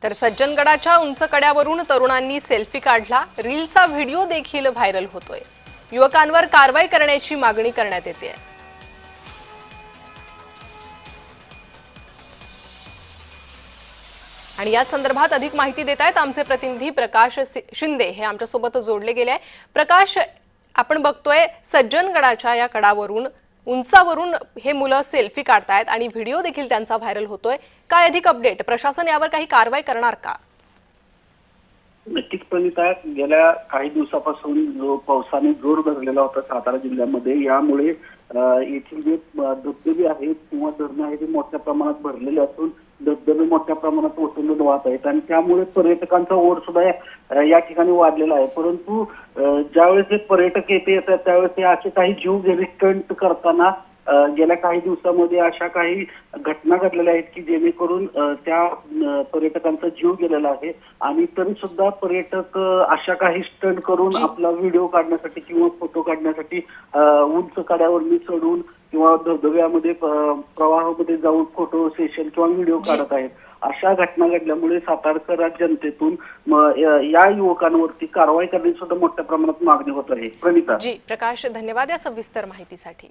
तर सज्जनगडाच्या उंच कड्यावरून तरुणांनी सेल्फी काढला। रीलचा व्हिडिओ देखील व्हायरल होतोय। युवकांवर कारवाई करण्याची मागणी करण्यात येते। आणि या संदर्भात अधिक माहिती देत आहेत आमचे प्रतिनिधी प्रकाश शिंदे, हे आमच्या सोबत जोडले गेले आहे। प्रकाश, आपण बघतोय सज्जनगडाच्या या कडावरून उंचावरून हे मुलं सेल्फी काढतायत आणि व्हिडिओ देखील त्यांचा व्हायरल होतोय। काय अधिक अपडेट? प्रशासन यावर काही कारवाई करणार का? नक्कीच प्रणिता, गेल्या काही दिवसापासून जो पावसाने जोर धरलेला होता सातारा जिल्ह्यामध्ये, यामुळे येथील जे धबधबे आहेत किंवा धरणं आहेत ते मोठ्या प्रमाणात भरलेले असून धबधबे मोठ्या प्रमाणात ओसंडून वाहत आहेत आणि त्यामुळे पर्यटकांचा ओढ सुद्धा या ठिकाणी वाढलेला आहे। परंतु ज्यावेळेस हे पर्यटक येथे येतात त्यावेळेस ते असे काही जीवघेणी स्टंट करताना गेल्या काही दिवसामध्ये अशा काही घटना घडलेल्या आहेत की जेणेकरून त्या पर्यटकांचा जीव गेलेला आहे आणि तरी सुद्धा पर्यटक अशा काही स्टंट करून आपला व्हिडिओ काढण्यासाठी किंवा फोटो काढण्यासाठी उंच कड्यावर चढून किंवा धबधब्यामध्ये प्रवाहामध्ये जाऊन फोटो सेशन किंवा व्हिडिओ काढत आहेत। अशा घटना घडल्यामुळे सातारकर जनतेतून या युवकांवरती कारवाई करण्याची सुद्धा मोठ्या प्रमाणात मागणी होत आहे। प्रणिता जी, प्रकाश, धन्यवाद या सविस्तर माहितीसाठी।